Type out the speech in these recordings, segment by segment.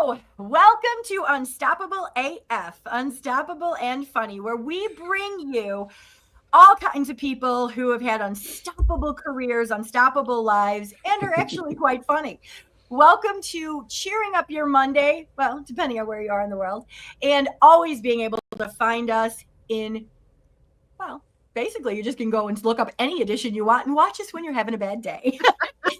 Welcome to Unstoppable AF, Unstoppable and Funny, where we bring you all kinds of people who have had unstoppable careers, unstoppable lives, and are actually quite funny. Welcome to cheering up your Monday, well, depending on where you are in the world, and always being able to find us in, well, basically, you just can go and look up any edition you want and watch us when you're having a bad day.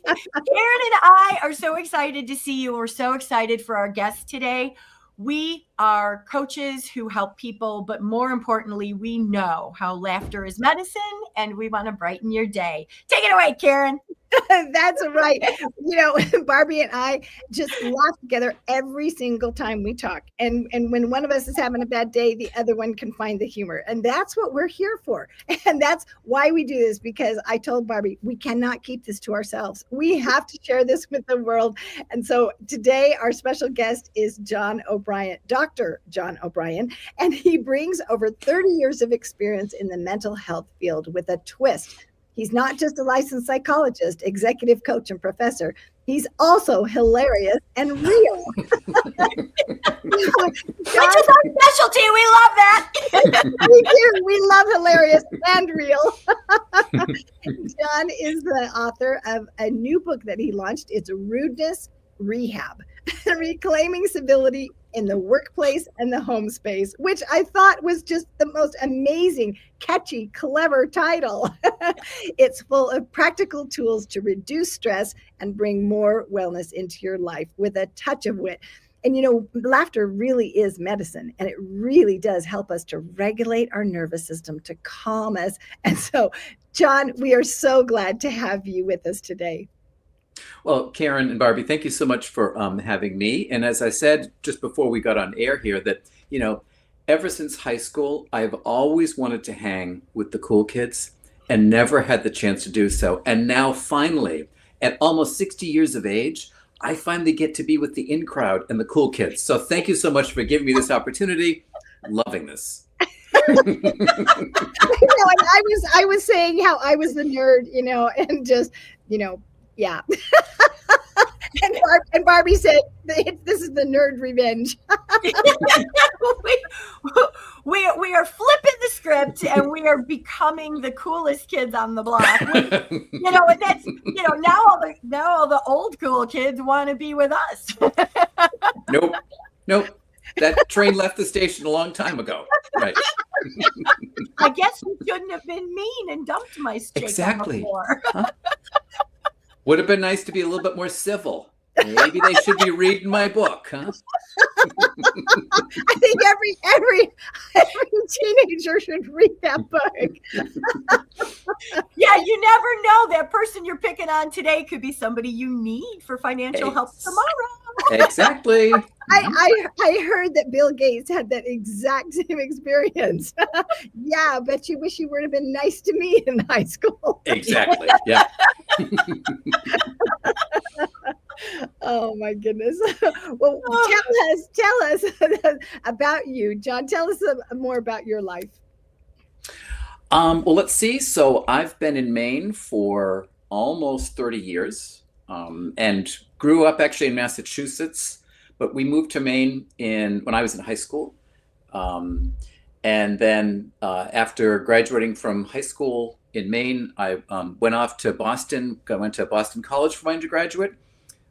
Karen and I are so excited to see you. We're so excited for our guest today. We are coaches who help people, but more importantly, we know how laughter is medicine and we want to brighten your day. Take it away, Karen. That's right. Barbie and I just laugh together every single time we talk. And when one of us is having a bad day, the other one can find the humor. And that's what we're here for. And that's why we do this, because I told Barbie, we cannot keep this to ourselves. We have to share this with the world. And so today, our special guest is John O'Brien, Dr. John O'Brien, and he brings over 30 years of experience in the mental health field with a twist. He's not just a licensed psychologist, executive coach, and professor. He's also hilarious and real. Which is our specialty. We love that. We do. We love hilarious and real. John is the author of a new book that he launched. It's Rudeness Rehab, Reclaiming Civility in the Workplace and the Home Space, which I thought was just the most amazing, catchy, clever title. It's full of practical tools to reduce stress and bring more wellness into your life with a touch of wit. And laughter really is medicine, and it really does help us to regulate our nervous system, to calm us. And so, John, we are so glad to have you with us today. Well, Karen and Barbie, thank you so much for having me. And as I said just before we got on air here, that, ever since high school, I've always wanted to hang with the cool kids and never had the chance to do so. And now finally, at almost 60 years of age, I finally get to be with the in crowd and the cool kids. So thank you so much for giving me this opportunity. Loving this. And I was saying how I was the nerd, and just, yeah. And Barbie said, this is the nerd revenge. we are flipping the script and we are becoming the coolest kids on the block. And that's, now all the old cool kids want to be with us. Nope. That train left the station a long time ago. Right. I guess you shouldn't have been mean and dumped my steak exactly. on the floor. Huh? Would have been nice to be a little bit more civil. Maybe they should be reading my book, huh? I think every teenager should read that book. Yeah, you never know. That person you're picking on today could be somebody you need for financial help tomorrow. Exactly. I heard that Bill Gates had that exact same experience. Yeah, I bet you wish you would have been nice to me in high school. Exactly. Yeah. Oh my goodness. Well, tell us about you, John. Tell us more about your life. Well, let's see. So I've been in Maine for almost 30 years and grew up actually in Massachusetts, but we moved to Maine when I was in high school. And then after graduating from high school in Maine, I went off to Boston. I went to Boston College for my undergraduate,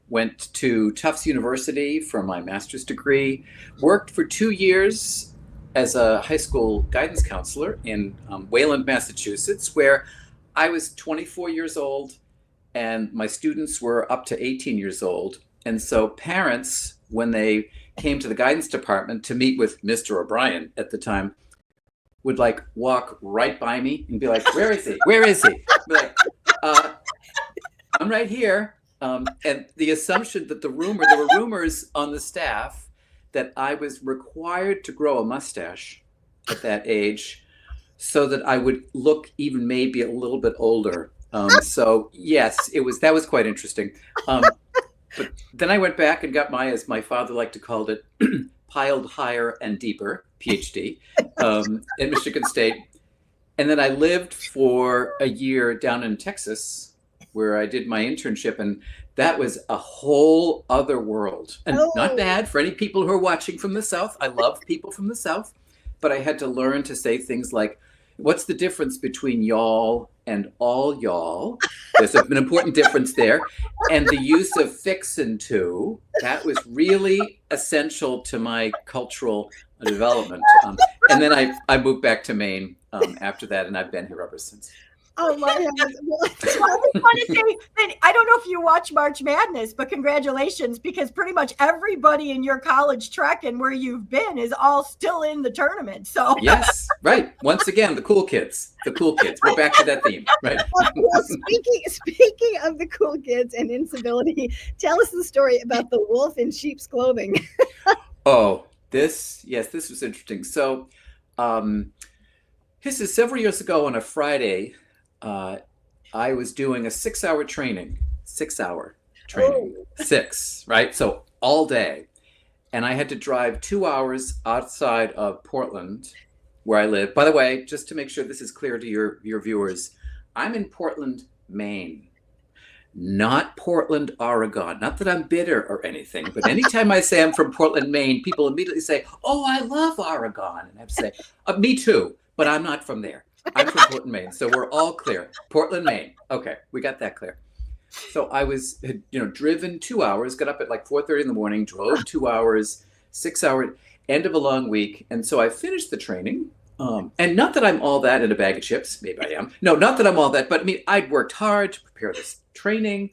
went to Tufts University for my master's degree, worked for 2 years as a high school guidance counselor in Wayland, Massachusetts, where I was 24 years old and my students were up to 18 years old. And so parents, when they came to the guidance department to meet with Mr. O'Brien at the time, would walk right by me and be like, "Where is he? Where is he?" I'd be like, "I'm right here." And the assumption that there were rumors on the staff that I was required to grow a mustache at that age so that I would look even maybe a little bit older. So yes, that was quite interesting. But then I went back and got as my father liked to call it, piled higher and deeper, PhD, in Michigan State. And then I lived for a year down in Texas where I did my internship, and that was a whole other world. And not bad for any people who are watching from the South. I love people from the South, but I had to learn to say things like, what's the difference between y'all and all y'all? There's an important difference there. And the use of fixin' to, that was really essential to my cultural development. And then I moved back to Maine after that, and I've been here ever since. Oh my heavens. I just want to say that I don't know if you watch March Madness, but congratulations, because pretty much everybody in your college trek and where you've been is all still in the tournament. So yes, right. Once again, the cool kids. We're back to that theme, right? Well, speaking of the cool kids and incivility, tell us the story about the wolf in sheep's clothing. Oh, this was interesting. So, this is several years ago on a Friday. I was doing a 6-hour training, 6, right? So all day. And I had to drive 2 hours outside of Portland, where I live. By the way, just to make sure this is clear to your viewers, I'm in Portland, Maine, not Portland, Oregon. Not that I'm bitter or anything, but anytime I say I'm from Portland, Maine, people immediately say, oh, I love Oregon. And I have to say, me too, but I'm not from there. I'm from Portland, Maine. So we're all clear. Portland, Maine. Okay, we got that clear. So I had driven 2 hours, got up at like 4:30 in the morning, drove 2 hours, 6 hour, end of a long week. And so I finished the training. And not that I'm all that in a bag of chips. Maybe I am. No, not that I'm all that. But I mean, I'd worked hard to prepare this training.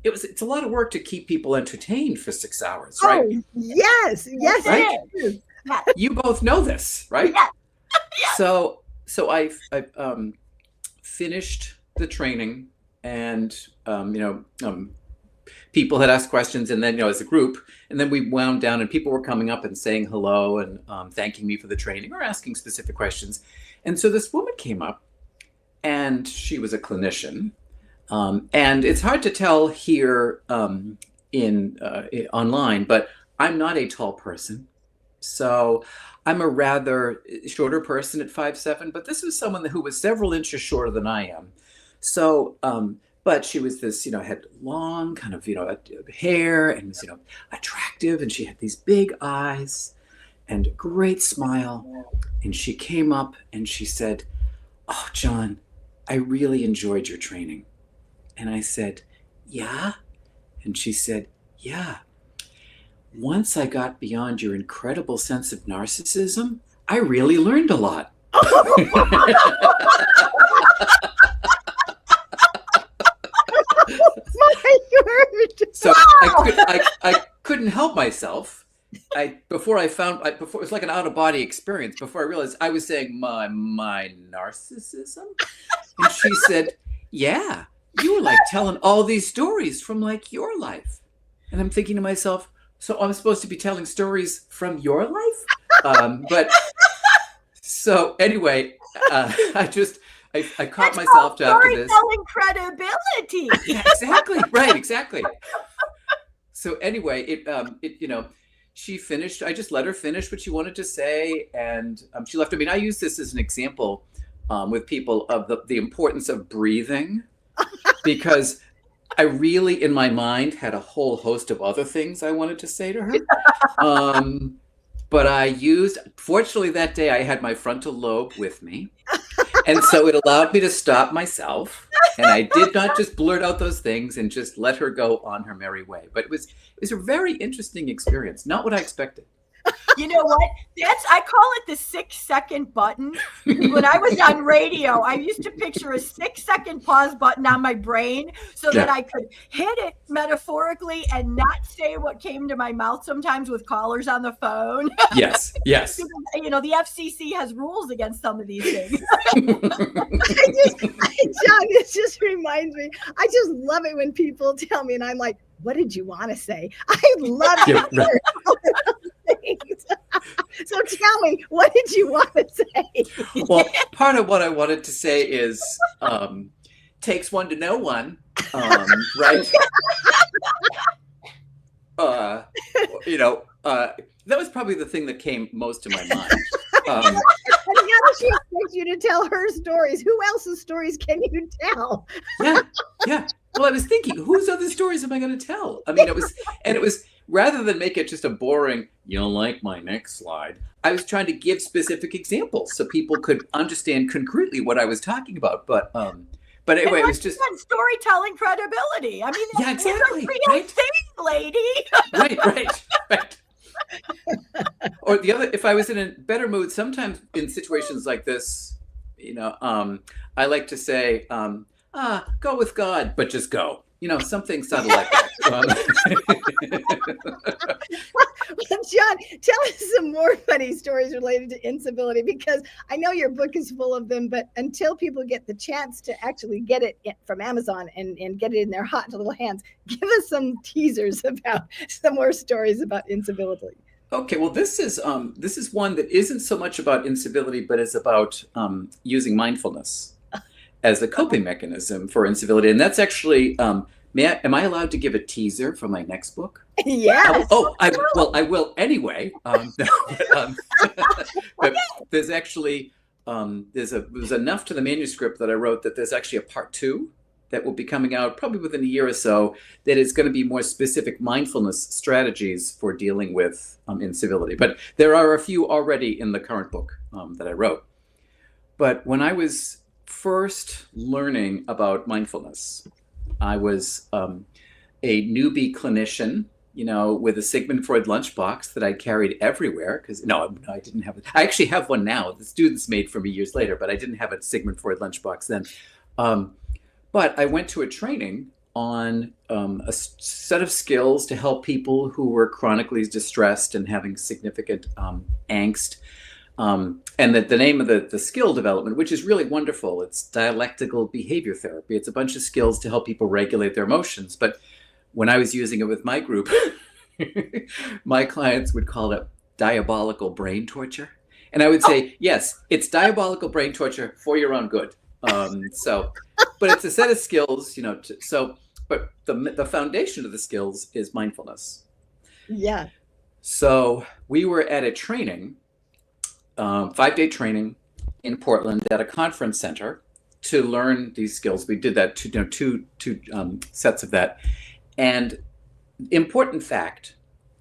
It's a lot of work to keep people entertained for 6 hours, right? Oh, yes, Right? it is. You both know this, right? Yeah. So I finished the training, and people had asked questions, and then as a group, and then we wound down, and people were coming up and saying hello and thanking me for the training or asking specific questions. And so this woman came up, and she was a clinician, and it's hard to tell here online, but I'm not a tall person. So I'm a rather shorter person at 5'7", but this was someone who was several inches shorter than I am. So, but she was this, had long kind of, hair, and was, attractive, and she had these big eyes and a great smile. And she came up and she said, oh, John, I really enjoyed your training. And I said, yeah? And she said, yeah. Once I got beyond your incredible sense of narcissism, I really learned a lot. My word. So I couldn't help myself. Before it was like an out-of-body experience. Before I realized I was saying my narcissism, and she said, "Yeah, you were like telling all these stories from like your life," and I'm thinking to myself, so I'm supposed to be telling stories from your life? But so anyway, I caught myself after this. Storytelling credibility. Yeah, exactly. Right. Exactly. So anyway, she finished. I just let her finish what she wanted to say, and she left. I mean, I use this as an example with people of the importance of breathing, because I really, in my mind, had a whole host of other things I wanted to say to her. But fortunately that day I had my frontal lobe with me. And so it allowed me to stop myself. And I did not just blurt out those things and just let her go on her merry way. But it was a very interesting experience. Not what I expected. You know what? I call it the 6-second button. When I was on radio, I used to picture a 6-second pause button on my brain so that I could hit it metaphorically and not say what came to my mouth sometimes with callers on the phone. Yes. Yes. Because, the FCC has rules against some of these things. John, it just reminds me. I just love it when people tell me, and I'm like, what did you want to say? I love it. So tell me, what did you want to say? Well, part of what I wanted to say is takes one to know one, right? That was probably the thing that came most to my mind. And now she expects you to tell her stories. Who else's stories can you tell? Yeah, Yeah. Well, I was thinking, whose other stories am I going to tell? I mean, it was rather than make it just a boring, you'll like my next slide, I was trying to give specific examples so people could understand concretely what I was talking about. But anyway, it was just storytelling credibility. I mean, yeah, exactly, it's a real right? thing, lady. Right. Or the other, if I was in a better mood, sometimes in situations like this, I like to say, go with God, but just go. Something subtle like that. Well, John, tell us some more funny stories related to incivility, because I know your book is full of them, but until people get the chance to actually get it from Amazon and get it in their hot little hands, give us some teasers about some more stories about incivility. Okay, well, this is one that isn't so much about incivility, but is about using mindfulness as a coping mechanism for incivility, and that's actually. Am I allowed to give a teaser for my next book? Yes. I will anyway. But there's actually there's enough to the manuscript that I wrote that there's actually a part 2 that will be coming out probably within a year or so, that is going to be more specific mindfulness strategies for dealing with incivility. But there are a few already in the current book that I wrote. But when I was first learning about mindfulness, I was a newbie clinician, with a Sigmund Freud lunchbox that I carried everywhere. Because no, I didn't have it. I actually have one now. The students made for me years later, but I didn't have a Sigmund Freud lunchbox then. But I went to a training on a set of skills to help people who were chronically distressed and having significant angst. And the name of the skill development, which is really wonderful, it's dialectical behavior therapy. It's a bunch of skills to help people regulate their emotions. But when I was using it with my group, my clients would call it diabolical brain torture. And I would say, yes, it's diabolical brain torture for your own good. But it's a set of skills, but the foundation of the skills is mindfulness. Yeah. So we were at a training, 5-day training in Portland at a conference center to learn these skills. We did that two sets of that. And important fact,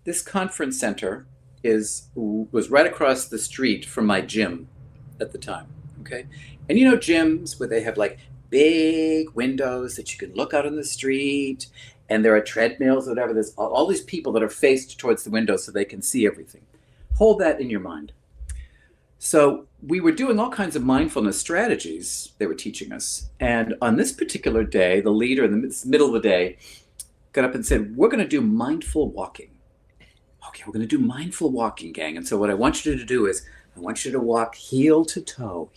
this conference center was right across the street from my gym at the time. Okay. And gyms where they have like big windows that you can look out on the street, and there are treadmills or whatever. There's all these people that are faced towards the window so they can see everything. Hold that in your mind. So we were doing all kinds of mindfulness strategies they were teaching us. And on this particular day, the leader in the middle of the day got up and said, we're going to do mindful walking. Okay, we're going to do mindful walking, gang. And so what I want you to do is I want you to walk heel to toe.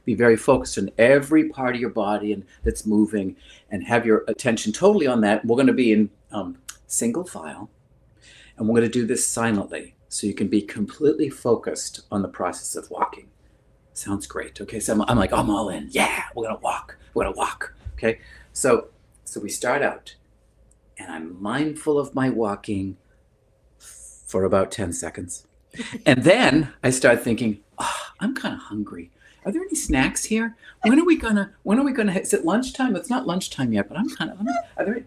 Be very focused on every part of your body and that's moving, and have your attention totally on that. We're going to be in single file, and we're going to do this silently so you can be completely focused on the process of walking. Sounds great. Okay, so I'm like, I'm all in. Yeah, we're going to walk. Okay, so we start out, and I'm mindful of my walking for about 10 seconds. And then I start thinking, I'm kind of hungry. Are there any snacks here? When are we gonna, is it lunchtime? It's not lunchtime yet, but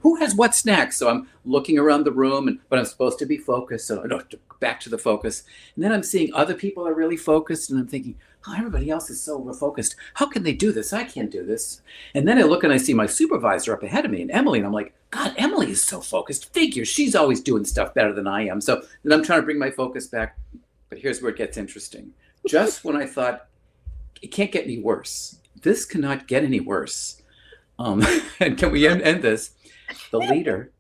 who has what snacks? So I'm looking around the room, but I'm supposed to be focused. So back to the focus. And then I'm seeing other people are really focused, and I'm thinking, everybody else is so focused. How can they do this? I can't do this. And then I look and I see my supervisor up ahead of me, and Emily, and I'm like, God, Emily is so focused. Figures, she's always doing stuff better than I am. So then I'm trying to bring my focus back. But here's where it gets interesting. Just when I thought, it can't get any worse. This cannot get any worse. And can we end this? The leader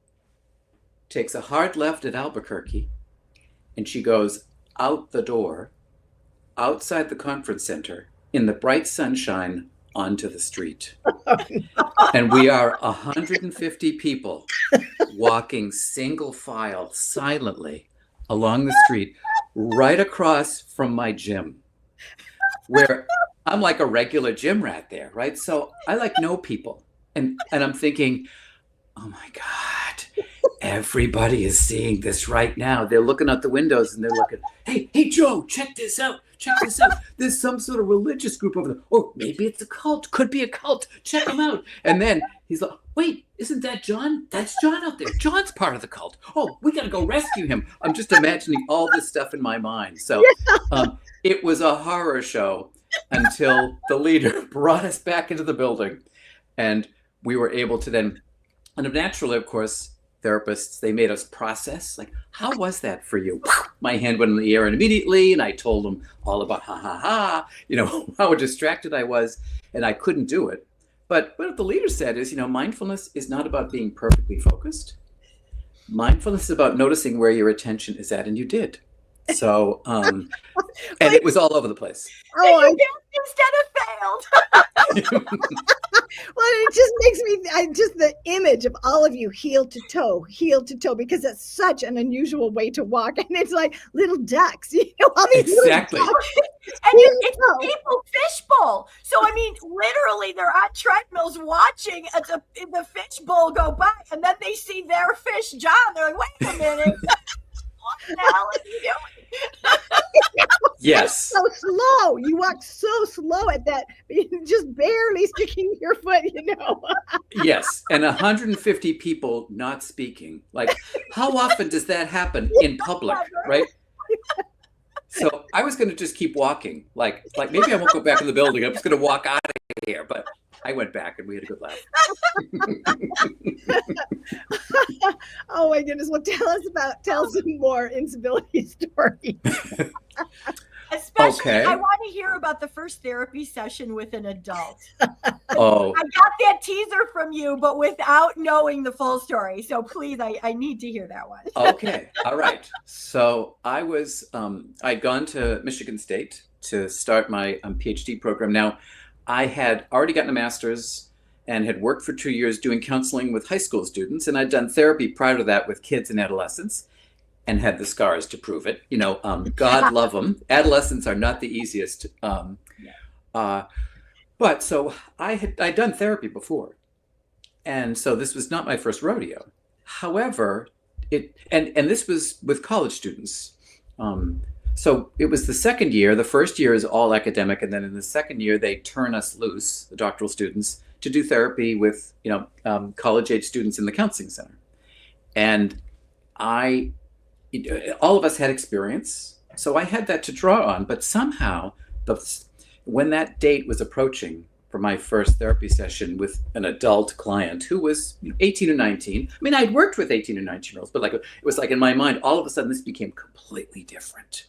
takes a hard left at Albuquerque, and she goes out the door, outside the conference center, in the bright sunshine, onto the street. And we are 150 people walking single file silently along the street right across from my gym, where I'm like a regular gym rat there, right? So I know people, and I'm thinking, oh my God, everybody is seeing this right now. They're looking out the windows and they're looking, hey, Joe, check this out. Check this out. There's some sort of religious group over there. Oh, maybe it's a cult. Could be a cult. Check them out. And then he's like, wait, isn't that John? That's John out there. John's part of the cult. Oh, we got to go rescue him. I'm just imagining all this stuff in my mind. So it was a horror show until the leader brought us back into the building. And we were able to then, and naturally, of course, therapists, they made us process, like, how was that for you? My hand went in the air immediately, and I told them all about how distracted I was, and I couldn't do it. But what the leader said is, mindfulness is not about being perfectly focused. Mindfulness is about noticing where your attention is at, and you did. So, and it was all over the place. Oh, instead of failed. Well, it just makes me, just the image of all of you heel to toe, because it's such an unusual way to walk. And it's like little ducks, all these exactly. Little ducks. And it's a people fishbowl. So, literally they're on treadmills watching the fishbowl go by, and then they see their fish, John. They're like, wait a minute. What the hell are you doing? Yes. So slow. You walk so slow at that, just barely sticking your foot, Yes. And 150 people not speaking. Like, how often does that happen in public, right? So I was going to just keep walking. Like maybe I won't go back in the building. I'm just going to walk out of here. But I went back and we had a good laugh. Oh my goodness. Well, tell some more incivility stories. Especially, okay. I want to hear about the first therapy session with an adult. Oh. I got that teaser from you, but without knowing the full story. So please, I need to hear that one. Okay. All right. So I was, I'd gone to Michigan State to start my PhD program. Now, I had already gotten a master's and had worked for 2 years doing counseling with high school students. And I'd done therapy prior to that with kids and adolescents, and had the scars to prove it. God love them. Adolescents are not the easiest. But so I'd done therapy before. And so this was not my first rodeo. However, and this was with college students. So it was the second year. The first year is all academic. And then in the second year, they turn us loose, the doctoral students, to do therapy with, college age students in the counseling center. And all of us had experience, so I had that to draw on. But somehow, when that date was approaching for my first therapy session with an adult client who was 18 or 19, I'd worked with 18 or 19-year-olds, but it was like in my mind, all of a sudden this became completely different.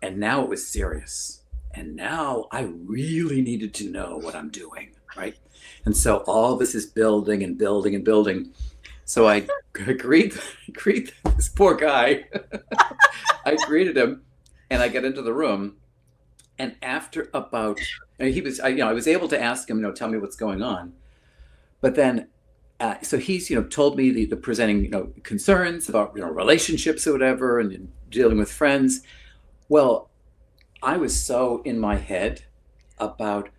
And now it was serious. And now I really needed to know what I'm doing, right? And so all this is building and building and building. So I greet this poor guy. I greeted him, and I get into the room. And after about, I was able to ask him, tell me what's going on. But then, so he's, told me the presenting, concerns about, relationships or whatever, and dealing with friends. Well, I was so in my head about,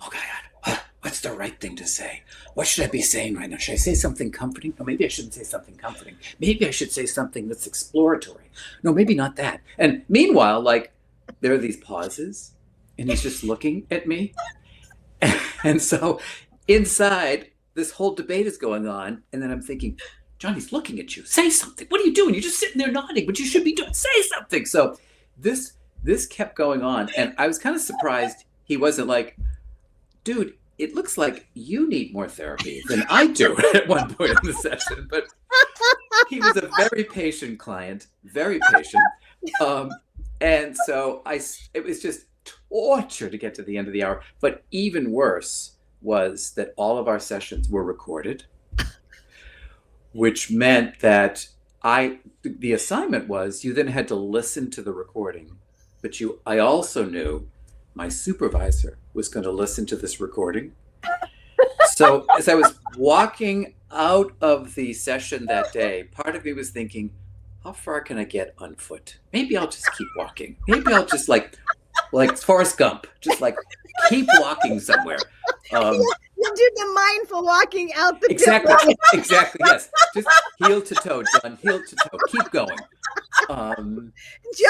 oh God, what's the right thing to say? What should I be saying right now? Should I say something comforting? No, maybe I shouldn't say something comforting. Maybe I should say something that's exploratory. No, maybe not that. And meanwhile, there are these pauses, and he's just looking at me. And so inside, this whole debate is going on. And then I'm thinking, John, he's looking at you. Say something. What are you doing? You're just sitting there nodding, but you should be doing, say something. So this kept going on. And I was kind of surprised he wasn't like, dude, it looks like you need more therapy than I do at one point in the session. But he was a very patient client, very patient. And so it was just torture to get to the end of the hour. But even worse was that all of our sessions were recorded, which meant that the assignment was you then had to listen to the recording. But I also knew my supervisor was going to listen to this recording. So as I was walking out of the session that day, part of me was thinking, how far can I get on foot? Maybe I'll just keep walking. Maybe I'll just like Forrest Gump, just keep walking somewhere. You do the mindful walking out the Exactly. door. Exactly. Yes. Just heel to toe, John. Heel to toe. Keep going. John,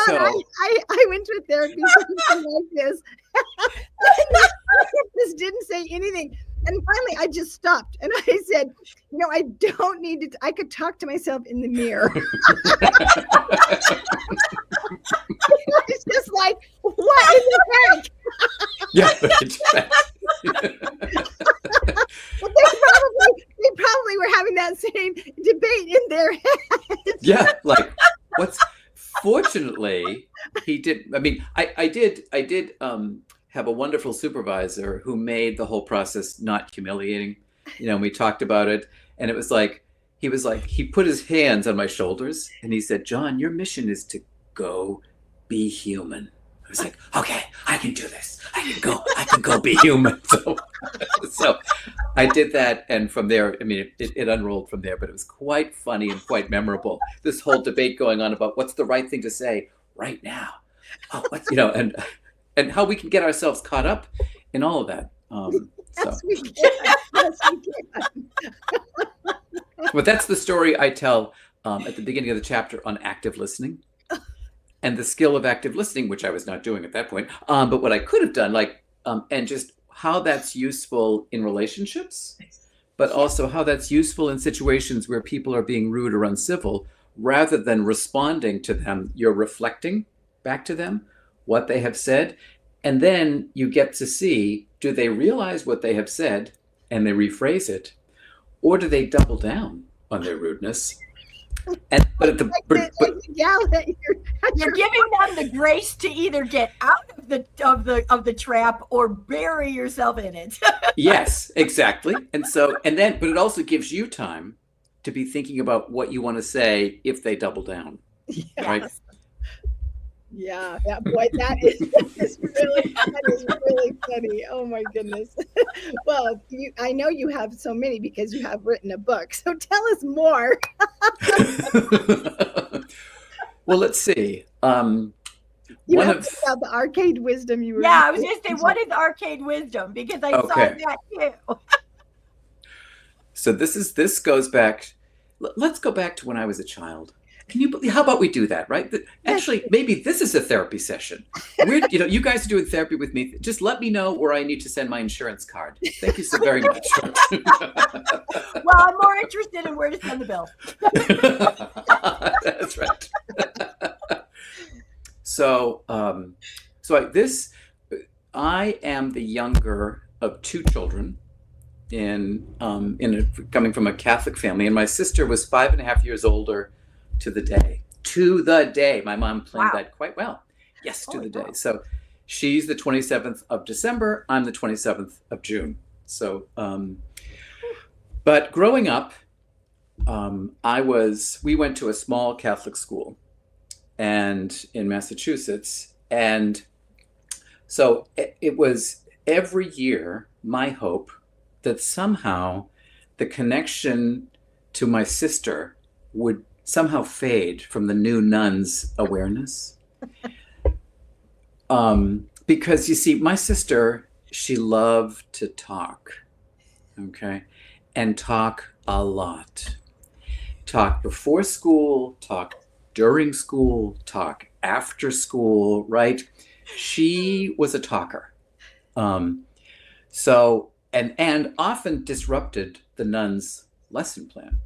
So- I went to a therapy session like this. This didn't say anything. And finally, I just stopped and I said, I don't need to. I could talk to myself in the mirror. It's just like, what in the heck? Yeah. That's right. But they probably were having that same debate in their heads. Yeah. Like, fortunately, he did. I mean, I did have a wonderful supervisor who made the whole process not humiliating. We talked about it, and it was like, he put his hands on my shoulders and he said, "John, your mission is to go be human." I was like, okay, I can do this. I can go be human. So I did that. And from there, I mean, it unrolled from there, but it was quite funny and quite memorable. This whole debate going on about what's the right thing to say right now. Oh, and how we can get ourselves caught up in all of that. Yes, we can. Yes, we can. But that's the story I tell at the beginning of the chapter on active listening. And the skill of active listening, which I was not doing at that point, but what I could have done, and just how that's useful in relationships, but also how that's useful in situations where people are being rude or uncivil, rather than responding to them, you're reflecting back to them what they have said. And then you get to see, do they realize what they have said and they rephrase it, or do they double down on their rudeness? But you're giving them the grace to either get out of the trap or bury yourself in it. Yes, exactly. But it also gives you time to be thinking about what you want to say if they double down. Yes. Right? Yeah, boy, that is really funny. Oh my goodness. Well, I know you have so many because you have written a book. So tell us more. Well, let's see. You have to tell the arcade wisdom you were. Yeah, I was going to say, what is arcade wisdom? Because I saw that too. So this goes back. Let's go back to when I was a child. How about we do that, right? Actually, maybe this is a therapy session. You guys are doing therapy with me. Just let me know where I need to send my insurance card. Thank you so very much. Well, I'm more interested in where to send the bill. That's right. So I am the younger of two children coming from a Catholic family, and my sister was 5.5 years older. To the day. My mom planned that quite well. Yes, to the day. So she's the 27th of December. I'm the 27th of June. So, but growing up, we went to a small Catholic school and in Massachusetts. And so it was every year my hope that somehow the connection to my sister would somehow fade from the new nuns' awareness. Because you see, my sister, she loved to talk, okay? And talk a lot. Talk before school, talk during school, talk after school, right? She was a talker. So, and often disrupted the nuns' lesson plan.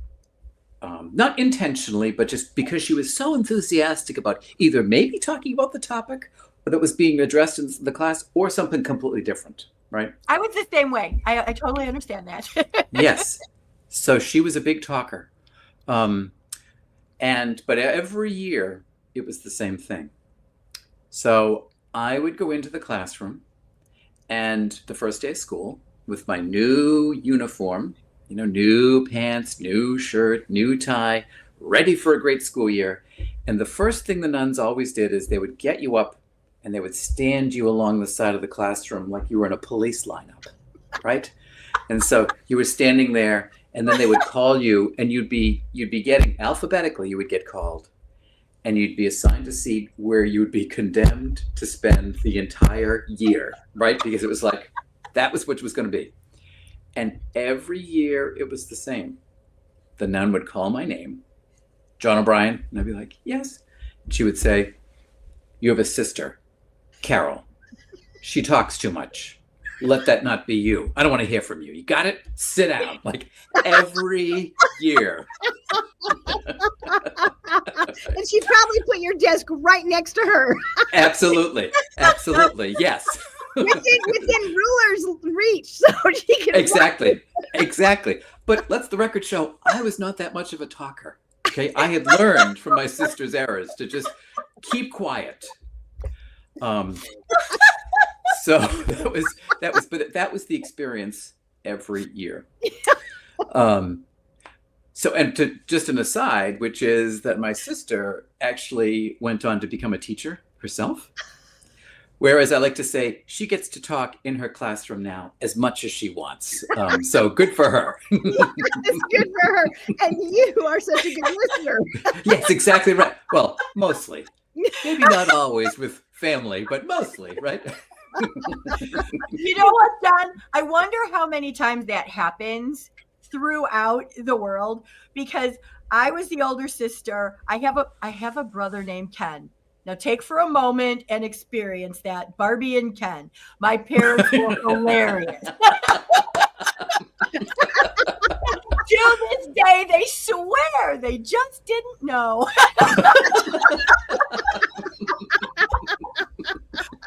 Not intentionally, but just because she was so enthusiastic about either maybe talking about the topic that was being addressed in the class or something completely different, right? I was the same way. I totally understand that. Yes. So she was a big talker. But every year it was the same thing. So I would go into the classroom and the first day of school with my new uniform, new pants, new shirt, new tie, ready for a great school year. And the first thing the nuns always did is they would get you up and they would stand you along the side of the classroom like you were in a police lineup, right? And so you were standing there and then they would call you and you'd be getting alphabetically, you would get called and you'd be assigned a seat where you would be condemned to spend the entire year, right? Because it was like, that was what it was going to be. And every year it was the same. The nun would call my name, John O'Brien, and I'd be like, yes. And she would say, you have a sister, Carol. She talks too much. Let that not be you. I don't want to hear from you. You got it? Sit down. Like every year. And she probably put your desk right next to her. Absolutely. Absolutely. Yes. within ruler's reach, so she can Exactly. But let's the record show, I was not that much of a talker. Okay. I had learned from my sister's errors to just keep quiet. So that was the experience every year. So, and to just an aside, which is that my sister actually went on to become a teacher herself. Whereas I like to say, she gets to talk in her classroom now as much as she wants. So good for her. It's good for her. And you are such a good listener. Yes, exactly right. Well, mostly. Maybe not always with family, but mostly, right? You know what, John? I wonder how many times that happens throughout the world, because I was the older sister. I have a brother named Ken. Now take for a moment and experience that. Barbie and Ken. My parents were hilarious. To this day, they swear they just didn't know.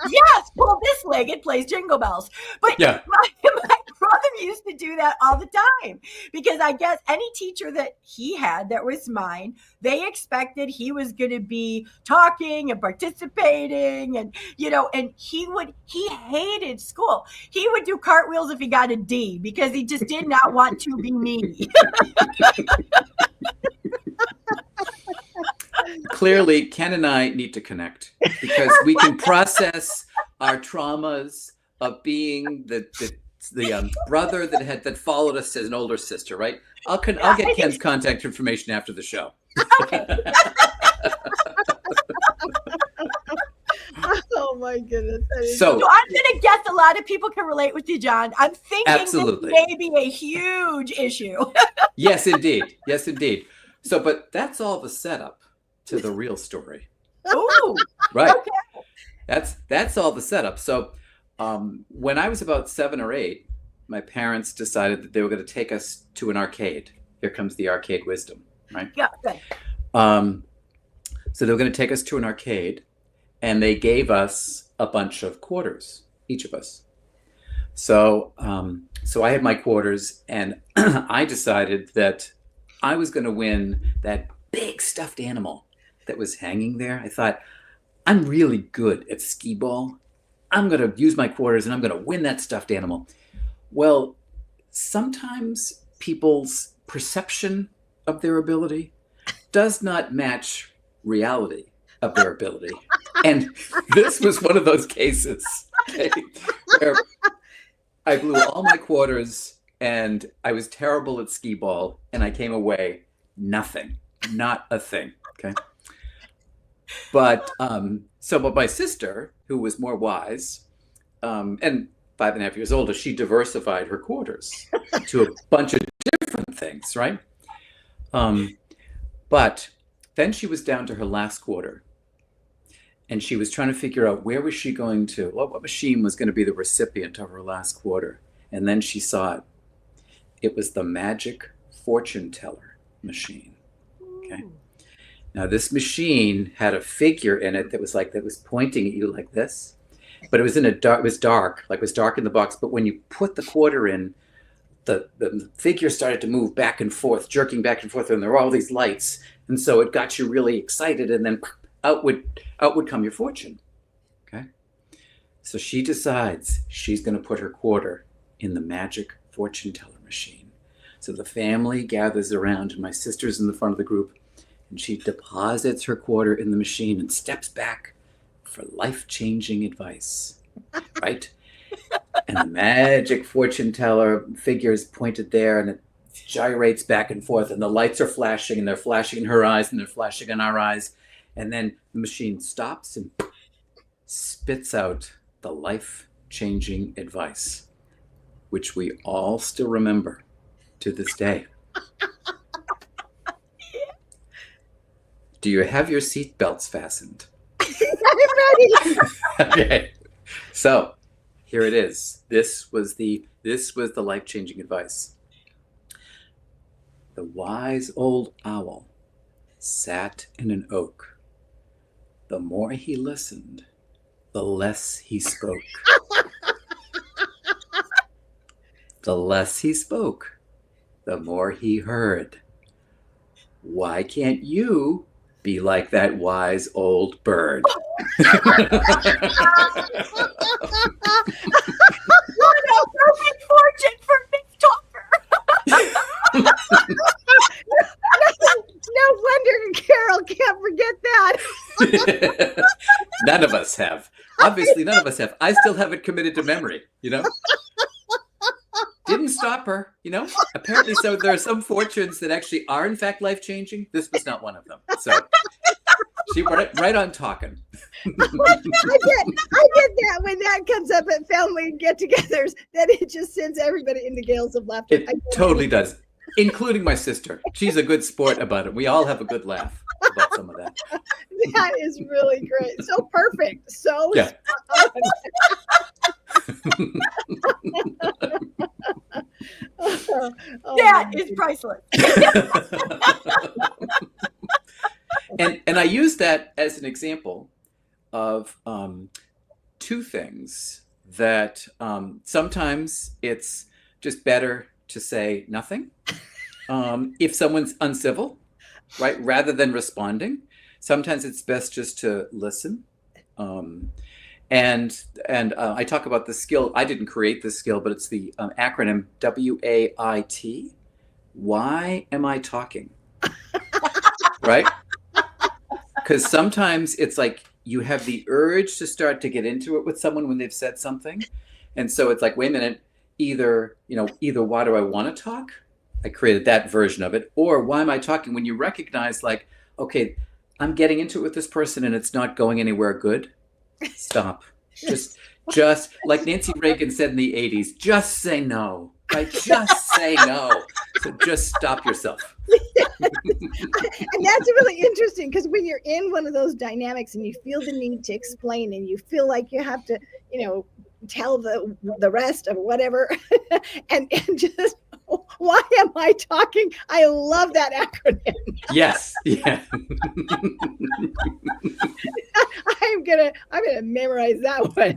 Yes, pull this leg, it plays Jingle Bells. But yeah. my brother used to do that all the time, because I guess any teacher that he had that was mine, they expected he was going to be talking and participating, and and he hated school. He would do cartwheels if he got a D because he just did not want to be me. Clearly, Ken and I need to connect because we can process our traumas of being the brother that followed us as an older sister, right? I'll get Ken's contact information after the show. Okay. Oh my goodness. So I'm going to guess a lot of people can relate with you, John. I'm thinking absolutely. This may be a huge issue. Yes, indeed. Yes, indeed. So, but that's all the setup to the real story. Ooh, right. Okay. That's all the setup. So when I was about 7 or 8, my parents decided that they were going to take us to an arcade. Here comes the arcade wisdom, right? Yeah, good. So they were going to take us to an arcade, and they gave us a bunch of quarters, each of us. So I had my quarters, and I decided that I was going to win that big stuffed animal that was hanging there. I thought, I'm really good at skee ball. I'm going to use my quarters and I'm going to win that stuffed animal. Well, sometimes people's perception of their ability does not match reality of their ability. And this was one of those cases, okay, where I blew all my quarters and I was terrible at skee ball and I came away nothing, not a thing. Okay. But but my sister, who was more wise, and 5.5 years older, she diversified her quarters to a bunch of different things, right? But then she was down to her last quarter, and she was trying to figure out where was she going to, what machine was going to be the recipient of her last quarter. And then she saw it. It was the magic fortune teller machine. Okay. Now this machine had a figure in it that was pointing at you like this, but it was dark in the box. But when you put the quarter in, the figure started to move back and forth, jerking back and forth, and there were all these lights, and so it got you really excited. And then out would come your fortune. Okay, so she decides she's going to put her quarter in the magic fortune teller machine. So the family gathers around, and my sister's in the front of the group. And she deposits her quarter in the machine and steps back for life-changing advice, right? And the magic fortune teller figure is pointed there, and it gyrates back and forth, and the lights are flashing, and they're flashing in her eyes, and they're flashing in our eyes. And then the machine stops and spits out the life-changing advice. which we all still remember to this day. Do you have your seatbelts fastened? I'm ready. Okay. So here it is. This was the life-changing advice. The wise old owl sat in an oak. The more he listened, the less he spoke. The less he spoke, the more he heard. Why can't you be like that wise old bird? What a perfect fortune for Miss Talker. No wonder Carol can't forget that. None of us have. Obviously, none of us have. I still have it committed to memory, you know? Didn't stop her, you know? Apparently, so there are some fortunes that actually are, in fact, life-changing. This was not one of them. So she right on talking. I get that when that comes up at family get-togethers, that it just sends everybody into gales of laughter. It totally does, including my sister. She's a good sport about it. We all have a good laugh about some of that. That is really great. So perfect. So Yeah. That is priceless. And I use that as an example of two things that sometimes it's just better to say nothing if someone's uncivil, right? Rather than responding. Sometimes it's best just to listen. And I talk about the skill. I didn't create this skill, but it's the acronym WAIT. Why am I talking? Right? Because sometimes it's like you have the urge to start to get into it with someone when they've said something. And so it's like, wait a minute, either why do I want to talk? I created that version of it. Or why am I talking? When you recognize like, okay, I'm getting into it with this person and it's not going anywhere good. Stop. Just like Nancy Reagan said in the 80s, just say no. Right? Just say no. So just stop yourself. And that's really interesting because when you're in one of those dynamics and you feel the need to explain and you feel like you have to, tell the rest of whatever and just why am I talking? I love that acronym. Yes. Yeah. I'm gonna memorize that one.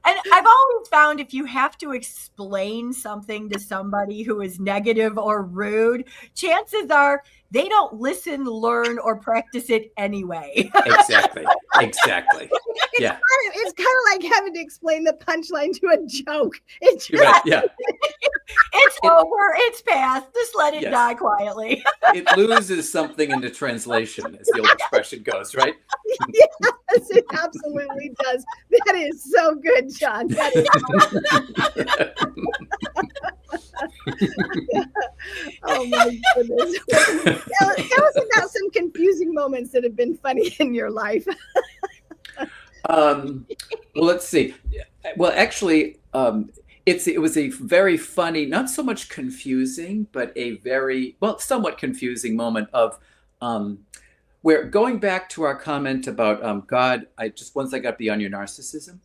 And I've always found if you have to explain something to somebody who is negative or rude, chances are they don't listen, learn, or practice it anyway. Exactly. Yeah. It's kind of like having to explain the punchline to a joke. It's You're right. Yeah. It's over. It's past. Just let it Yes. die quietly. It loses something into translation, as the old expression goes, right? Yes, it absolutely does. That is so good, John. That is oh my goodness. Tell us about some confusing moments that have been funny in your life. Well, let's see. Well, actually, it was a very funny, not so much confusing, but a very, somewhat confusing moment of where, going back to our comment about God, once I got beyond your narcissism.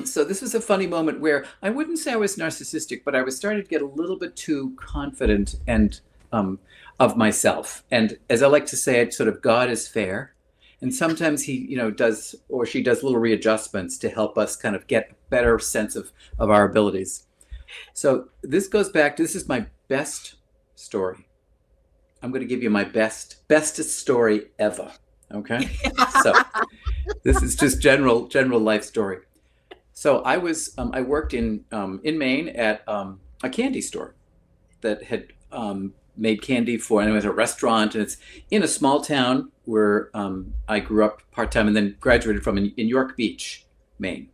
So this was a funny moment where I wouldn't say I was narcissistic, but I was starting to get a little bit too confident and of myself. And as I like to say, it sort of God is fair. And sometimes he, does, or she does little readjustments to help us kind of get a better sense of our abilities. So this goes back to, this is my best story. I'm going to give you my bestest story ever. Okay. So this is just general life story. So I worked in Maine at a candy store that had made candy for, and it was a restaurant, and it's in a small town where I grew up part-time and then graduated from in York Beach, Maine.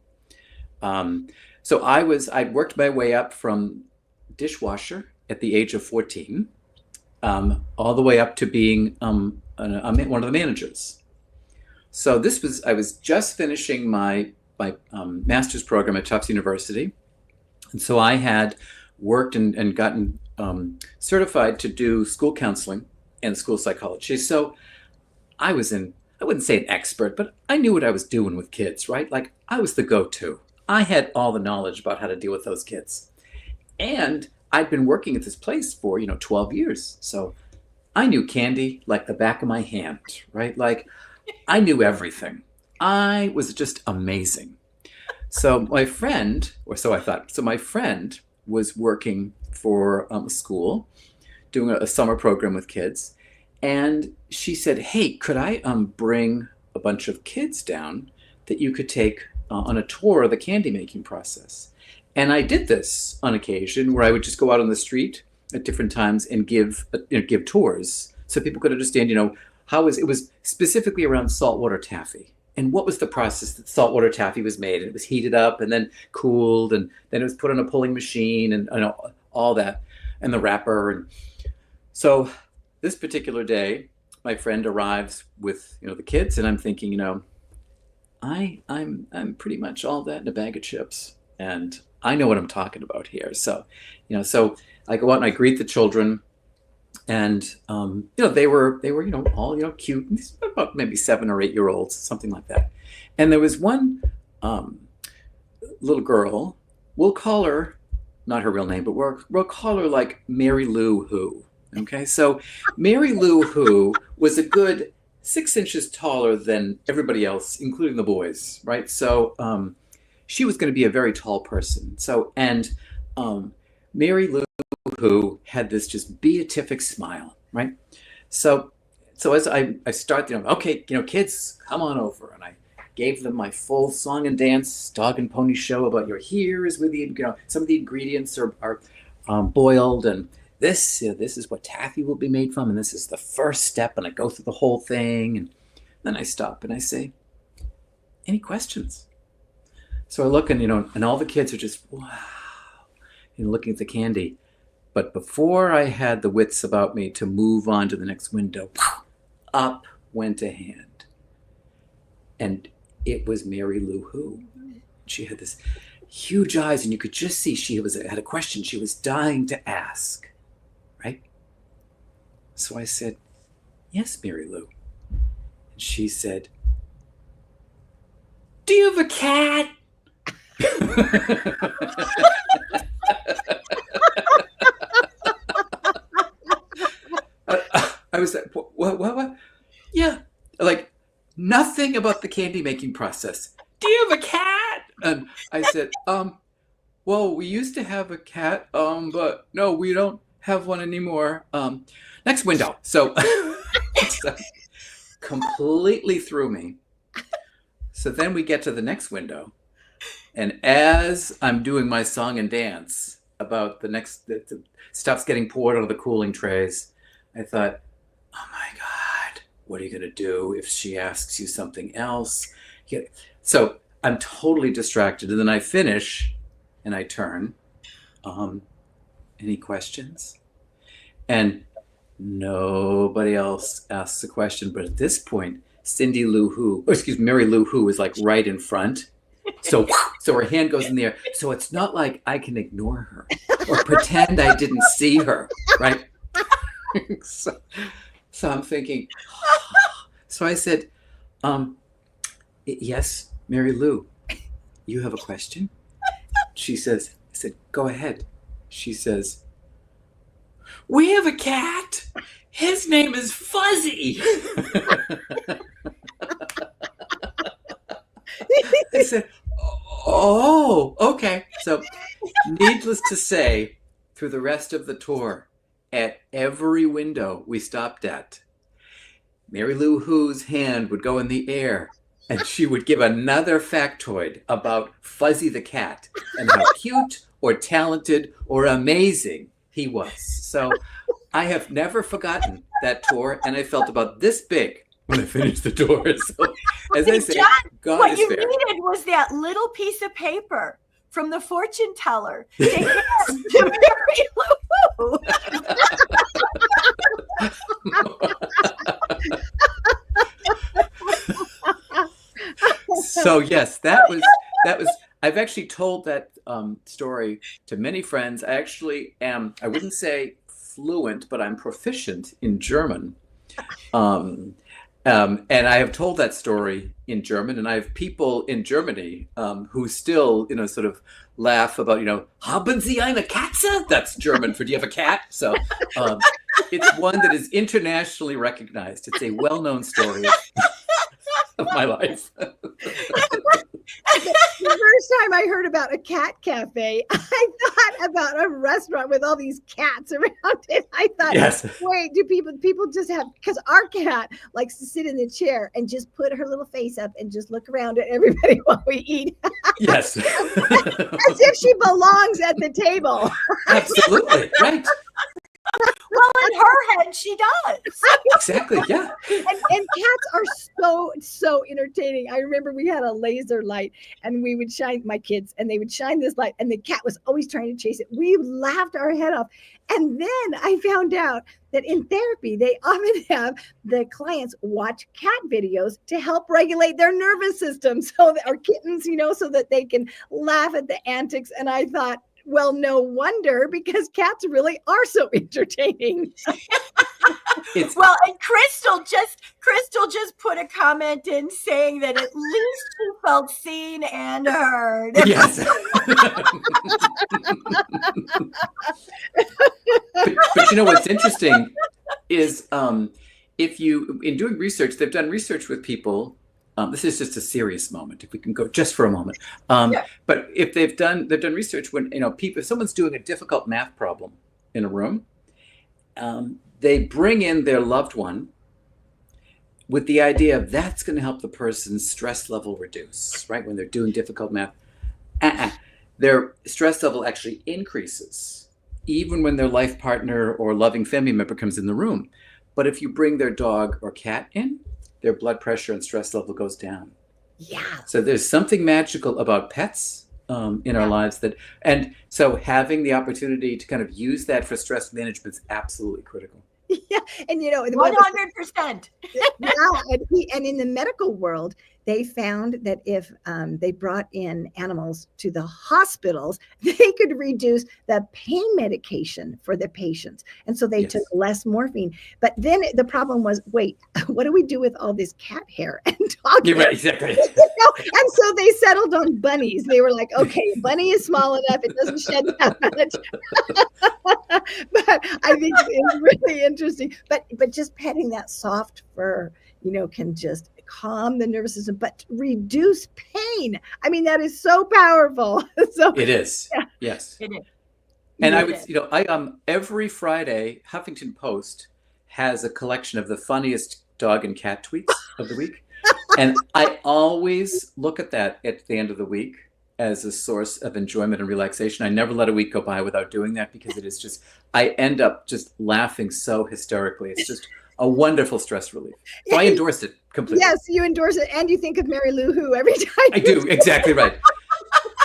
So I'd worked my way up from dishwasher at the age of 14, all the way up to being one of the managers. So I was just finishing my my master's program at Tufts University. And so I had worked and gotten certified to do school counseling and school psychology. So I wouldn't say an expert, but I knew what I was doing with kids, right? Like I was the go-to. I had all the knowledge about how to deal with those kids. And I'd been working at this place for, 12 years. So I knew candy like the back of my hand, right? Like I knew everything. I was just amazing. So my friend, or so I thought, so my friend was working for a school, doing a summer program with kids. And she said, hey, could I bring a bunch of kids down that you could take on a tour of the candy making process? And I did this on occasion where I would just go out on the street at different times and give tours so people could understand, how it was specifically around saltwater taffy. And what was the process that saltwater taffy was made? And it was heated up and then cooled, and then it was put on a pulling machine and all that, and the wrapper. And so this particular day, my friend arrives with the kids, and I'm thinking, I'm pretty much all that in a bag of chips, and I know what I'm talking about here. So, so I go out and I greet the children, and they were all cute, about maybe 7 or 8 year olds, something like that. And there was one little girl. We'll call her, not her real name, but we'll call her like Mary Lou Who. Okay, so Mary Lou Who was a good 6 inches taller than everybody else, including the boys, right? So she was going to be a very tall person. So, and Mary Lou Who had this just beatific smile, right? So as I start, okay, kids, come on over. And I gave them my full song and dance dog and pony show about here is where some of the ingredients are boiled, and this is what taffy will be made from, and this is the first step, and I go through the whole thing, and then I stop and I say, any questions? So I look, and and all the kids are just wow, looking at the candy. But before I had the wits about me to move on to the next window, up went a hand, and it was Mary Lou Who. She had this huge eyes, and you could just see she had a question she was dying to ask. Right? So I said, yes, Mary Lou. And she said, do you have a cat? I was like, what? Yeah. Like nothing about the candy making process. Do you have a cat? And I said, well, we used to have a cat, but no, we don't have one anymore. Next window. So, so completely threw me. So then we get to the next window, and as I'm doing my song and dance about the stuff's getting poured out of the cooling trays, I thought, oh my God, what are you going to do if she asks you something else? So I'm totally distracted, and then I finish and I turn, any questions? And nobody else asks a question. But at this point, Mary Lou Who is like right in front. So her hand goes in the air. So it's not like I can ignore her or pretend I didn't see her, right? So I'm thinking, so I said, yes, Mary Lou, you have a question? I said, go ahead. She says, we have a cat. His name is Fuzzy. I said, oh, okay. So needless to say, through the rest of the tour, at every window we stopped at, Mary Lou Who's hand would go in the air, and she would give another factoid about Fuzzy the cat and how cute or talented or amazing he was. So I have never forgotten that tour, and I felt about this big when I finished the tour. So, as I say, John, God what is you fair. needed was that little piece of paper from the fortune teller to hand to Mary Lou. So yes, that I've actually told that story to many friends. I actually am, I wouldn't say fluent, but I'm proficient in German. Um, and I have told that story in German, and I have people in Germany who still, sort of laugh about, haben Sie eine Katze? That's German for do you have a cat? So it's one that is internationally recognized. It's a well-known story of my life. The first time I heard about a cat cafe, I thought about a restaurant with all these cats around it. I thought, Yes. wait, do people just have, because our cat likes to sit in the chair and just put her little face up and just look around at everybody while we eat. Yes. As if she belongs at the table. Absolutely. Right. Well, in her head, she does. Exactly. Yeah. And cats are so entertaining. I remember we had a laser light and we would shine, my kids, and they would shine this light and the cat was always trying to chase it. We laughed our head off. And then I found out that in therapy, they often have the clients watch cat videos to help regulate their nervous system, so that, or kittens, so that they can laugh at the antics. And I thought, well, no wonder, because cats really are so entertaining. Well, and Crystal just put a comment in saying that at least she felt seen and heard. Yes. but what's interesting is if you, in doing research, they've done research with people. This is just a serious moment, if we can go just for a moment. Yeah. But if they've done research when, if someone's doing a difficult math problem in a room, they bring in their loved one with the idea of that's going to help the person's stress level reduce, right? When they're doing difficult math, their stress level actually increases, even when their life partner or loving family member comes in the room. But if you bring their dog or cat in, their blood pressure and stress level goes down. Yeah. So there's something magical about pets in our lives and so having the opportunity to kind of use that for stress management is absolutely critical. Yeah, and 100%. And in the medical world, they found that if they brought in animals to the hospitals, they could reduce the pain medication for the patients. And so they took less morphine. But then the problem was, wait, what do we do with all this cat hair and dog hair? Right, exactly. And so they settled on bunnies. They were like, okay, bunny is small enough. It doesn't shed that much. But I think it's really interesting. But just petting that soft fur, can just calm the nervous system, but reduce pain. I mean, that is so powerful. So it is. Yeah. Yes. It is. And I would, every Friday, Huffington Post has a collection of the funniest dog and cat tweets of the week. And I always look at that at the end of the week as a source of enjoyment and relaxation. I never let a week go by without doing that, because it is just, I end up just laughing so hysterically. It's just a wonderful stress relief. So I endorse it completely. Yes, you endorse it. And you think of Mary Lou Who every time. I do. Exactly right.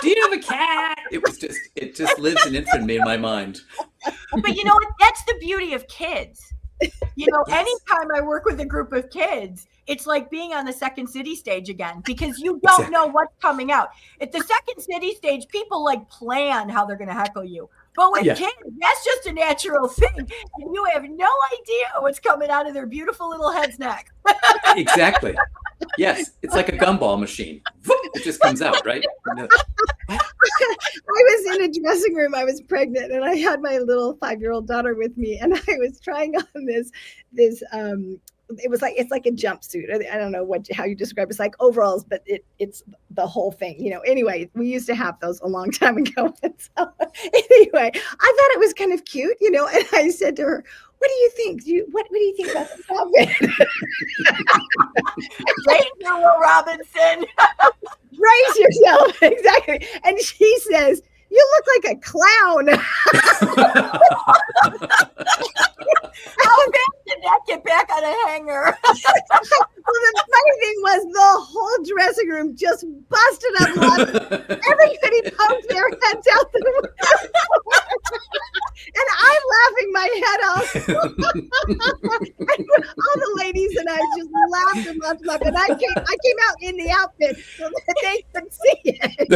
Do you have a cat? It just lives in infamy in my mind. But you know what? That's the beauty of kids. Anytime I work with a group of kids, it's like being on the Second City stage again, because you don't know what's coming out. At the Second City stage, people plan how they're going to heckle you. But with kids, that's just a natural thing. And you have no idea what's coming out of their beautiful little heads next. Exactly. Yes. It's like a gumball machine. It just comes out, right? I was in a dressing room. I was pregnant and I had my little 5-year-old daughter with me, and I was trying on this it's like a jumpsuit. I don't know how you describe it. It's like overalls, but it's the whole thing. Anyway, we used to have those a long time ago. And so anyway, I thought it was kind of cute, and I said to her, what do you think? What do you think about this outfit? Raise your Will Robinson. Raise yourself. Exactly. And she says, you look like a clown. How bad did that get back on a hanger? Well, the funny thing was the whole dressing room just busted up laughing. Everybody poked their heads out the window. And I'm laughing my head what else? All the ladies and I just laughed and laughed and laughed. And I came out in the outfit so that they could see it.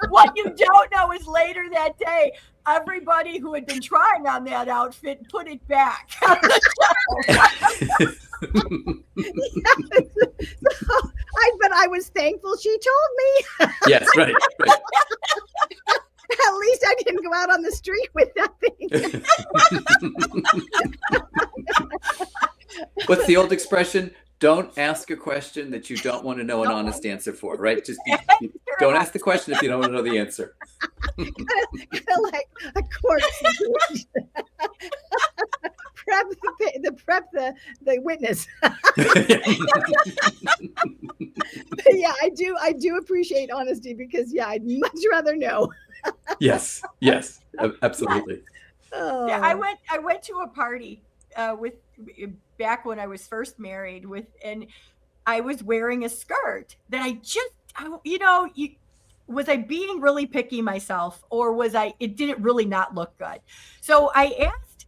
What you don't know is later that day, everybody who had been trying on that outfit put it back. But I was thankful she told me. Yes, right. At least I didn't go out on the street with nothing. What's the old expression? Don't ask a question that you don't want to know an honest answer for, right? Just don't ask the question if you don't want to know the answer. Kind of like a court situation. prep the witness. Yeah, I do appreciate honesty because I'd much rather know. Yes, absolutely. Oh. Yeah, I went to a party with back when I was first married and I was wearing a skirt that was I being really picky myself, or it didn't really not look good. So I asked,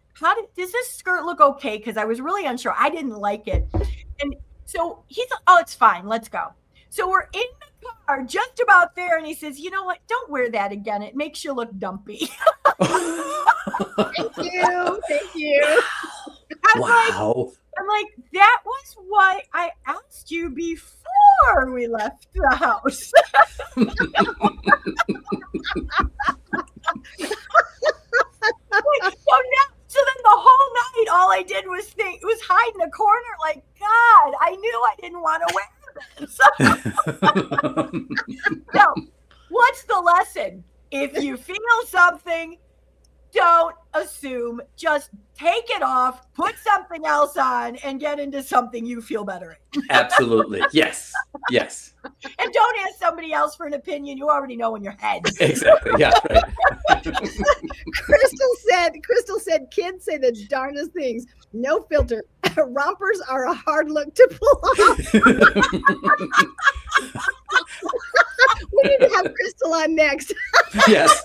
does this skirt look okay? Because I was really unsure. I didn't like it. And so he's, oh, it's fine. Let's go. So we're in the car, just about there. And he says, you know what? Don't wear that again. It makes you look dumpy. Thank you. I'm like, that was what I asked you before we left the house. So then the whole night, all I did was hide in a corner like, God, I knew I didn't want to wear this. So, what's the lesson? If you feel something, don't assume. Just take it off, put something else on, and get into something you feel better in. Absolutely. Yes. And don't ask somebody else for an opinion you already know in your head. Exactly. Yeah, right. Crystal said, kids say the darndest things. No filter. Rompers are a hard look to pull off. We need to have Crystal on next. Yes.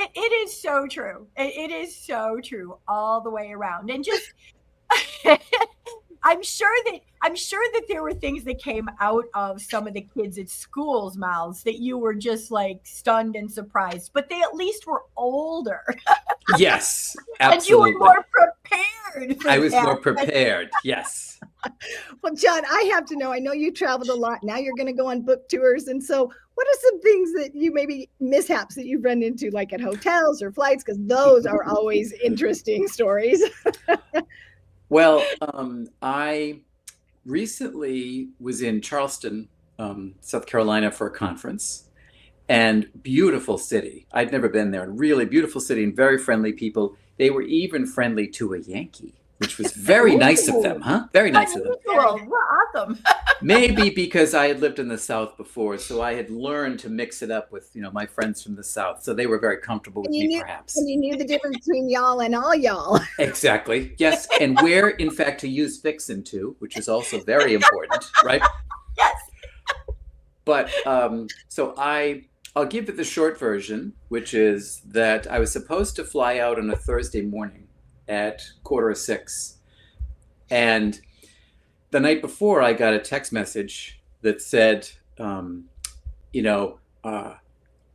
It is so true. It is so true all the way around. And just I'm sure that there were things that came out of some of the kids at school's mouths that you were just like stunned and surprised, but they at least were older. Yes, absolutely. And you were more prepared. I was more prepared. Yes. Well, John, I have to know, I know you traveled a lot. Now you're going to go on book tours. And so what are some things that you maybe mishaps that you've run into, like at hotels or flights? Because those are always interesting stories. Well, I recently was in Charleston, South Carolina for a conference, and beautiful city. I'd never been there. Really beautiful city and very friendly people. They were even friendly to a Yankee, which was very nice of them, huh? Very nice of them. Awesome. Maybe because I had lived in the South before, so I had learned to mix it up with, my friends from the South. So they were very comfortable with me, perhaps. And you knew the difference between y'all and all y'all. Exactly. Yes. And where, in fact, to use fixin' to, which is also very important, right? Yes. But so I'll give it the short version, which is that I was supposed to fly out on a Thursday morning at 5:45. And the night before, I got a text message that said,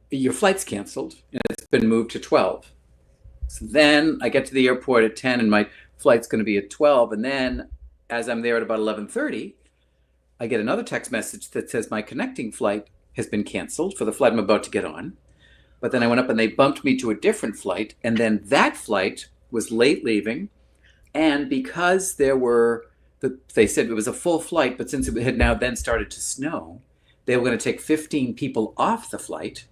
your flight's canceled and it's been moved to 12. So then I get to the airport at 10 and my flight's going to be at 12. And then as I'm there at about 11:30, I get another text message that says my connecting flight has been canceled for the flight I'm about to get on. But then I went up and they bumped me to a different flight. And then that flight was late leaving. And because they said it was a full flight, but since it had now then started to snow, they were going to take 15 people off the flight.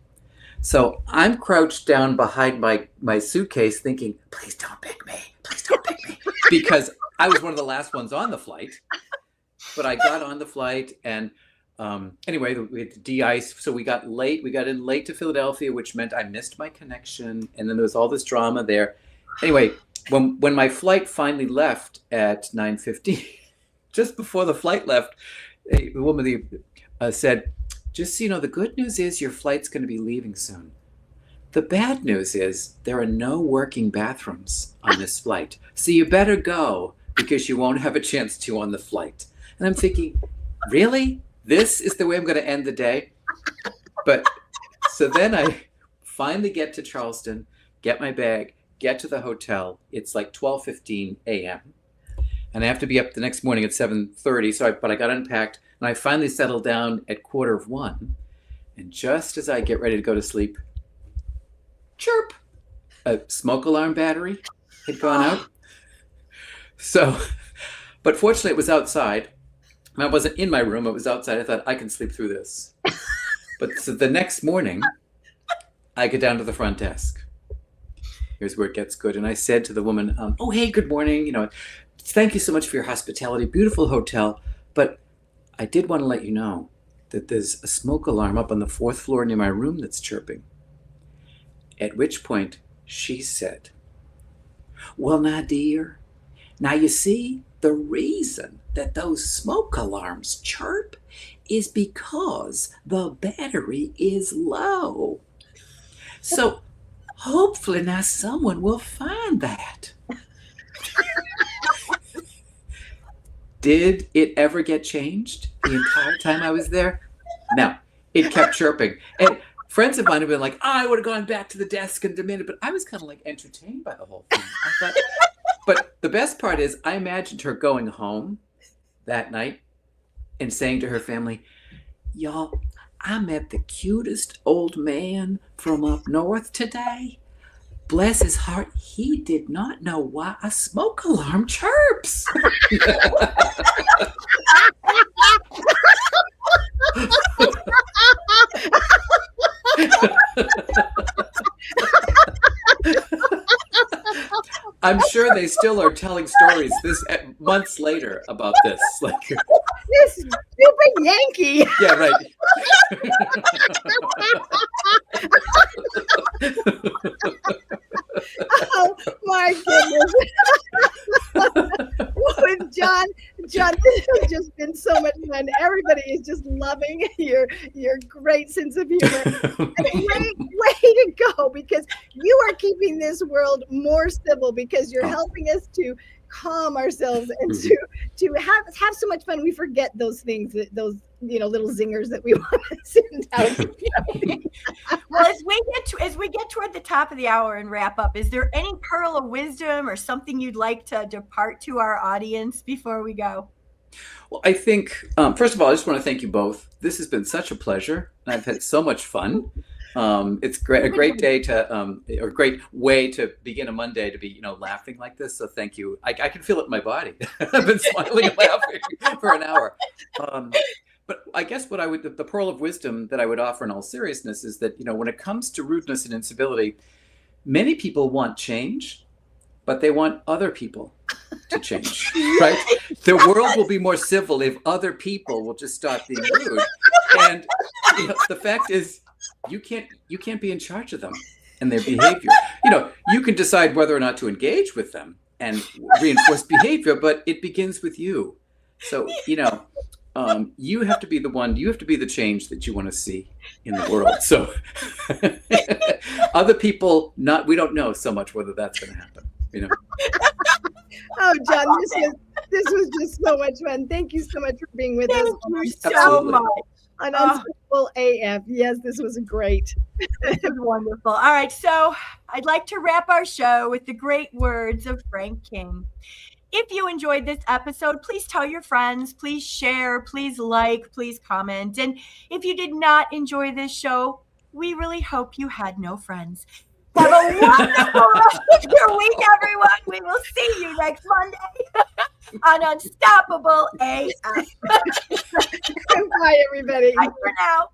So I'm crouched down behind my suitcase thinking, please don't pick me. Please don't pick me. Because I was one of the last ones on the flight. But I got on the flight and anyway, we had to de-ice. So we got late. We got in late to Philadelphia, which meant I missed my connection. And then there was all this drama there. Anyway, when my flight finally left at 9:15, just before the flight left, a woman said, just so you know, the good news is your flight's going to be leaving soon. The bad news is there are no working bathrooms on this flight. So you better go because you won't have a chance to on the flight. And I'm thinking, really? This is the way I'm going to end the day? But so then I finally get to Charleston, get my bag, get to the hotel. It's like 12:15 a.m. And I have to be up the next morning at 7:30. But I got unpacked and I finally settled down at 1:15. And just as I get ready to go to sleep, chirp, a smoke alarm battery had gone out. So, but fortunately it was outside. I wasn't in my room, it was outside. I thought I can sleep through this. But so the next morning, I get down to the front desk. Here's where it gets good. And I said to the woman, oh, hey, good morning. Thank you so much for your hospitality. Beautiful hotel. But I did want to let you know that there's a smoke alarm up on the 4th floor near my room that's chirping. At which point she said, well, now, dear, now you see, the reason that those smoke alarms chirp is because the battery is low. So hopefully now someone will find that. Did it ever get changed the entire time I was there? No, it kept chirping. And friends of mine have been like, I would have gone back to the desk and demanded, but I was kind of like entertained by the whole thing. I thought, but the best part is I imagined her going home that night and saying to her family, y'all, I met the cutest old man from up north today. Bless his heart, he did not know why a smoke alarm chirps. I'm sure they still are telling stories months later about this. Like, this stupid Yankee. Yeah, right. Oh my goodness. With John, this has just been so much fun. Everybody is just loving your great sense of humor. And way to go, because you are keeping this world more civil, because you're helping us to calm ourselves and to have so much fun. We forget those things, those little zingers that we want to send out. Well, as we get toward the top of the hour and wrap up, is there any pearl of wisdom or something you'd like to depart to our audience before we go? Well, I think, first of all, I just want to thank you both. This has been such a pleasure. I've had so much fun. It's a great day or a great way to begin a Monday, to be, laughing like this. So thank you. I can feel it in my body. I've been smiling and laughing for an hour. But I guess the pearl of wisdom that I would offer in all seriousness is that, when it comes to rudeness and incivility, many people want change, but they want other people to change, right? The world will be more civil if other people will just stop being rude. And the fact is, you can't be in charge of them and their behavior. You can decide whether or not to engage with them and reinforce behavior, but it begins with you. So, you have to be the one, you have to be the change that you want to see in the world. So other people, we don't know so much whether that's going to happen, Oh, John, this was just so much fun. Thank you so much for being with us. Thank you so much. On Unstoppaable AF. Yes, this was great. This is wonderful. All right, so I'd like to wrap our show with the great words of Frank King. If you enjoyed this episode, please tell your friends, please share, please like, please comment. And if you did not enjoy this show, we really hope you had no friends. Have a wonderful rest of your week, everyone. We will see you next Monday on Unstoppable AF. Bye, everybody. Bye for now.